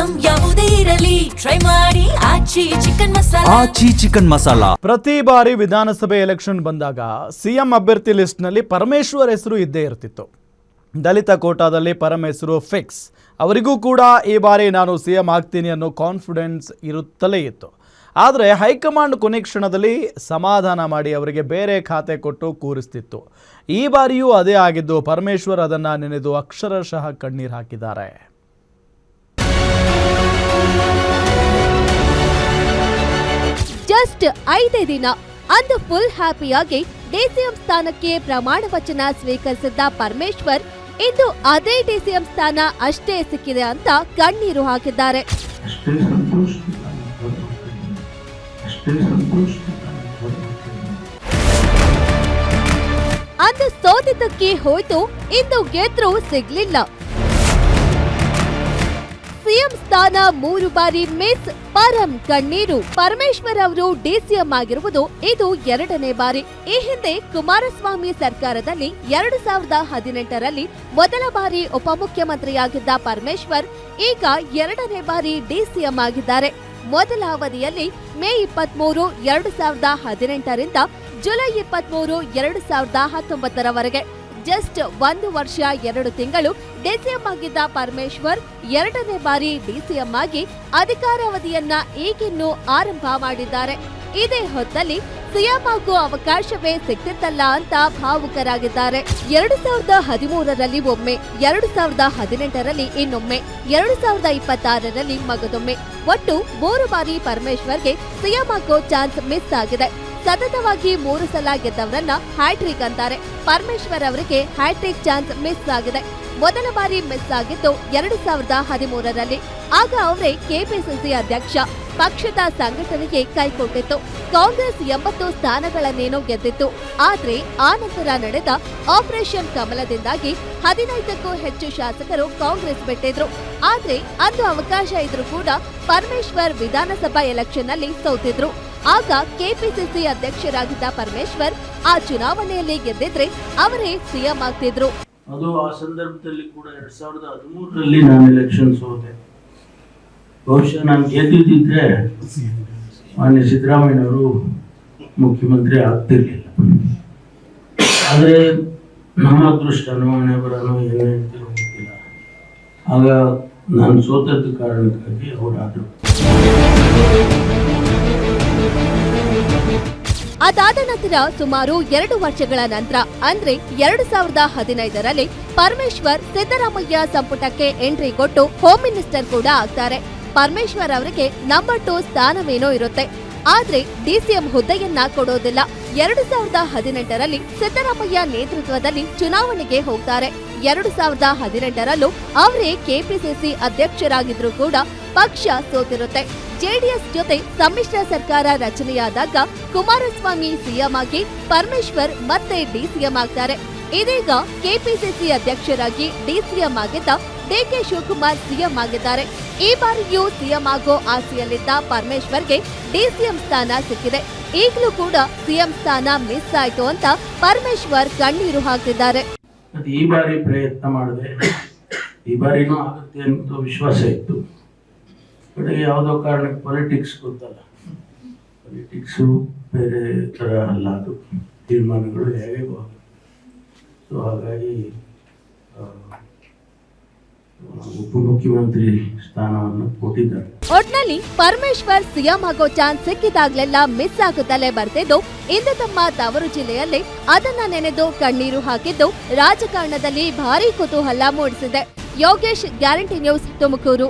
Item ಯಾವುದೇ ಇರಲಿ try ಮಾಡಿ ಆಚಿ ಚಿಕನ್ ಮಸಾಲಾ. ಪ್ರತಿ ಬಾರಿ ವಿಧಾನಸಭೆ ಎಲೆಕ್ಷನ್ ಬಂದಾಗ ಸಿಎಂ ಅಭ್ಯರ್ಥಿ ಲಿಸ್ಟ್ನಲ್ಲಿ ಪರಮೇಶ್ವರ್ ಹೆಸರು ಇದ್ದೇ ಇರ್ತಿತ್ತು. ದಲಿತ ಕೋಟಾದಲ್ಲಿ ಪರಮ ಹೆಸರು ಫಿಕ್ಸ್. ಅವರಿಗೂ ಕೂಡ ಈ ಬಾರಿ ನಾನು ಸಿಎಂ ಆಗ್ತೀನಿ ಅನ್ನೋ ಕಾನ್ಫಿಡೆನ್ಸ್ ಇರುತ್ತಲೇ ಇತ್ತು. ಆದರೆ ಹೈಕಮಾಂಡ್ ಕೊನೆ ಕ್ಷಣದಲ್ಲಿ ಸಮಾಧಾನ ಮಾಡಿ ಅವರಿಗೆ ಬೇರೆ ಖಾತೆ ಕೊಟ್ಟು ಕೂರಿಸ್ತಿತ್ತು. ಈ ಬಾರಿಯೂ ಅದೇ ಆಗಿದ್ದು ಪರಮೇಶ್ವರ್ ಅದನ್ನು ನೆನೆದು ಅಕ್ಷರಶಃ ಕಣ್ಣೀರು ಹಾಕಿದ್ದಾರೆ. ಜಸ್ಟ್ 5 ದಿನ ಅಂದು ಫುಲ್ ಹ್ಯಾಪಿಯಾಗಿ ಡಿಸಿಎಂ ಸ್ಥಾನಕ್ಕೆ ಪ್ರಮಾಣ ವಚನ ಸ್ವೀಕರಿಸಿದ್ದ ಪರಮೇಶ್ವರ್ ಇಂದು ಅದೇ ಡಿಸಿಎಂ ಸ್ಥಾನ ಅಷ್ಟೇ ಸಿಕ್ಕಿದೆ ಅಂತ ಕಣ್ಣೀರು ಹಾಕಿದ್ದಾರೆ. ಅಂದು ಸೋತಿದ್ದಕ್ಕೆ ಹೋಯ್ತು, ಇಂದು ಗೆದ್ರು ಸಿಗ್ಲಿಲ್ಲ. ಸಿಎಂ ಸ್ಥಾನ 3 ಬಾರಿ ಮಿಸ್, ಪರಂ ಕಣ್ಣೀರು. ಪರಮೇಶ್ವರ್ ಅವರು ಡಿಸಿಎಂ ಆಗಿರುವುದು ಇದು 2ನೇ ಬಾರಿ. ಈ ಹಿಂದೆ ಕುಮಾರಸ್ವಾಮಿ ಸರ್ಕಾರದಲ್ಲಿ 2018ರಲ್ಲಿ ಮೊದಲ ಬಾರಿ ಉಪಮುಖ್ಯಮಂತ್ರಿಯಾಗಿದ್ದ ಪರಮೇಶ್ವರ್ ಈಗ 2ನೇ ಬಾರಿ ಡಿಸಿಎಂ ಆಗಿದ್ದಾರೆ. ಮೊದಲ ಅವಧಿಯಲ್ಲಿ ಮೇ 23, 2018ರಿಂದ ಜುಲೈ 23, 2019ರವರೆಗೆ ಜಸ್ಟ್ 1 ವರ್ಷ 2 ತಿಂಗಳು ಡಿಸಿಎಂ ಆಗಿದ್ದ ಪರಮೇಶ್ವರ್ 2ನೇ ಬಾರಿ ಡಿಸಿಎಂ ಆಗಿ ಅಧಿಕಾರಾವಧಿಯನ್ನ ಈಗಿನ್ನೂ ಆರಂಭ ಮಾಡಿದ್ದಾರೆ. ಇದೇ ಹೊತ್ತಲ್ಲಿ ಸಿಎಂ ಆಗೋ ಅವಕಾಶವೇ ಸಿಕ್ತಿತ್ತಲ್ಲ ಅಂತ ಭಾವುಕರಾಗಿದ್ದಾರೆ. 2013ರಲ್ಲಿ ಒಮ್ಮೆ, 2018ರಲ್ಲಿ ಇನ್ನೊಮ್ಮೆ, 2026ರಲ್ಲಿ ಮಗದೊಮ್ಮೆ, ಒಟ್ಟು 3 ಬಾರಿ ಪರಮೇಶ್ವರ್ಗೆ ಸಿಎಂ ಆಗೋ ಚಾನ್ಸ್ ಮಿಸ್ ಆಗಿದೆ. ಸತತವಾಗಿ 3 ಸಲ ಗೆದ್ದವರನ್ನ ಹ್ಯಾಟ್ರಿಕ್ ಅಂತಾರೆ. ಪರಮೇಶ್ವರ್ ಅವರಿಗೆ ಹ್ಯಾಟ್ರಿಕ್ ಚಾನ್ಸ್ ಮಿಸ್ ಆಗಿದೆ. ಮೊದಲ ಬಾರಿ ಮಿಸ್ ಆಗಿದ್ದು 2013ರಲ್ಲಿ. ಆಗ ಅವರೇ ಕೆಪಿಸಿಸಿ ಅಧ್ಯಕ್ಷ. ಪಕ್ಷದ ಸಂಘಟನೆಗೆ ಕೈಕೊಟ್ಟಿತ್ತು. ಕಾಂಗ್ರೆಸ್ 80 ಸ್ಥಾನಗಳನ್ನೇನೋ ಗೆದ್ದಿತ್ತು. ಆದ್ರೆ ಆ ನಂತರ ನಡೆದ ಆಪರೇಷನ್ ಕಮಲದಿಂದಾಗಿ 15ಕ್ಕೂ ಹೆಚ್ಚು ಶಾಸಕರು ಕಾಂಗ್ರೆಸ್ ಬಿಟ್ಟಿದ್ರು. ಆದ್ರೆ ಅಂದು ಅವಕಾಶ ಇದ್ರೂ ಕೂಡ ಪರಮೇಶ್ವರ್ ವಿಧಾನಸಭಾ ಎಲೆಕ್ಷನ್ ನಲ್ಲಿ ಸೋತಿದ್ರು. ಆಗ ಕೆಪಿಸಿಸಿ ಅಧ್ಯಕ್ಷರಾಗಿದ್ದ ಪರಮೇಶ್ವರ್ ಆ ಚುನಾವಣೆಯಲ್ಲಿ ಗೆದ್ದಿದ್ರೆ ಅವರೇ ಸಿಎಂ ಆಗ್ತಿದ್ರು. ಅದು ಆ ಸಂದರ್ಭದಲ್ಲಿ ಕೂಡ 2013ರಲ್ಲಿ ನಾನು ಎಲೆಕ್ಷನ್ ಸೋತೆ. ಬಹುಶಃ ನಾನು ಗೆದ್ದಿದ್ದಿದ್ರೆ ಮಾನ್ಯ ಸಿದ್ದರಾಮಯ್ಯನವರು ಮುಖ್ಯಮಂತ್ರಿ ಆಗ್ತಿರ್ಲಿಲ್ಲ. ಆದರೆ ನಮ್ಮ ಅದೃಷ್ಟನೋ ಹಣೆ ಬರನೋ ಏನು ಹೇಳ್ತಿರೋ ಗೊತ್ತಿಲ್ಲ. ಆಗ ನಾನು ಸೋತದ್ದು ಕಾರಣಕ್ಕಾಗಿ ಅವರಾದರು. ಅದಾದ ನಂತರ ಸುಮಾರು 2 ವರ್ಷಗಳ ನಂತರ ಅಂದ್ರೆ 2015ರಲ್ಲಿ ಪರಮೇಶ್ವರ್ ಸಿದ್ದರಾಮಯ್ಯ ಸಂಪುಟಕ್ಕೆ ಎಂಟ್ರಿ ಕೊಟ್ಟು ಹೋಮ್ ಮಿನಿಸ್ಟರ್ ಕೂಡ ಆಗ್ತಾರೆ. ಪರಮೇಶ್ವರ್ ಅವರಿಗೆ ನಂಬರ್ 2 ಸ್ಥಾನವೇನೋ ಇರುತ್ತೆ. ಆದ್ರೆ ಡಿಸಿಎಂ ಹುದ್ದೆಯನ್ನ ಕೊಡೋದಿಲ್ಲ. 2018ರಲ್ಲಿ ಸಿದ್ದರಾಮಯ್ಯ ನೇತೃತ್ವದಲ್ಲಿ ಚುನಾವಣೆಗೆ ಹೋಗ್ತಾರೆ. 2018ರಲ್ಲೂ ಅವರೇ ಕೆಪಿಸಿಸಿ ಅಧ್ಯಕ್ಷರಾಗಿದ್ರು ಕೂಡ ಪಕ್ಷ ಸೋತಿರುತ್ತೆ. ಜೆಡಿಎಸ್ ಜೊತೆ ಸಮ್ಮಿಶ್ರ ಸರ್ಕಾರ ರಚನೆಯಾದಾಗ ಕುಮಾರಸ್ವಾಮಿ ಸಿಎಂ ಆಗಿ ಪರಮೇಶ್ವರ್ ಮತ್ತೆ ಡಿಸಿಎಂ ಆಗ್ತಾರೆ. ಇದೀಗ ಕೆಪಿಸಿಸಿ ಅಧ್ಯಕ್ಷರಾಗಿ ಡಿಸಿಎಂ ಆಗಿದ್ದ ಡಿಕೆ ಶಿವಕುಮಾರ್ ಸಿಎಂ ಆಗಿದ್ದಾರೆ. ಈ ಬಾರಿಯೂ ಸಿಎಂ ಆಗೋ ಆಸೆಯಲ್ಲಿದ್ದ ಪರಮೇಶ್ವರ್ಗೆ ಡಿಸಿಎಂ ಸ್ಥಾನ ಸಿಕ್ಕಿದೆ. ಈಗಲೂ ಕೂಡ ಸಿಎಂ ಸ್ಥಾನ ಮಿಸ್ ಆಯ್ತು ಅಂತ ಪರಮೇಶ್ವರ್ ಕಣ್ಣೀರು ಹಾಕಿದ್ದಾರೆ. ಈ ಬಾರಿ ಪ್ರಯತ್ನ ಮಾಡಿದೆ, ಈ ಬಾರಿನೂ ಆಗುತ್ತೆ ಅಂತ ವಿಶ್ವಾಸ ಇತ್ತು. ಬಟ್ ಯಾವುದೋ ಕಾರಣಕ್ಕೆ ಪಾಲಿಟಿಕ್ಸ್ ಗೊತ್ತಲ್ಲ, ಪಾಲಿಟಿಕ್ಸು ಬೇರೆ ಥರ ಅಲ್ಲ, ಅದು ತೀರ್ಮಾನಗಳು ಹೇಗೆ ಆಗುತ್ತೆ. ಸೊ ಹಾಗಾಗಿ ಉಪಮುಖ್ಯಮಂತ್ರಿ ಸ್ಥಾನವನ್ನು ಕೊಟ್ಟಿದ್ದಾರೆ. ಒಟ್ನಲ್ಲಿ ಪರಮೇಶ್ವರ್ ಸಿಎಂ ಆಗೋ ಚಾನ್ಸ್ ಸಿಕ್ಕಿದಾಗ್ಲೆಲ್ಲ ಮಿಸ್ ಆಗುತ್ತಲೇ ಬರ್ತಿದ್ದು, ಇಂದು ತಮ್ಮ ತವರು ಜಿಲ್ಲೆಯಲ್ಲಿ ಅದನ್ನ ನೆನೆದು ಕಣ್ಣೀರು ಹಾಕಿದ್ದು ರಾಜಕಾರಣದಲ್ಲಿ ಭಾರೀ ಕುತೂಹಲ ಮೂಡಿಸಿದೆ. Yogesh, guarantee news, Tumakuru.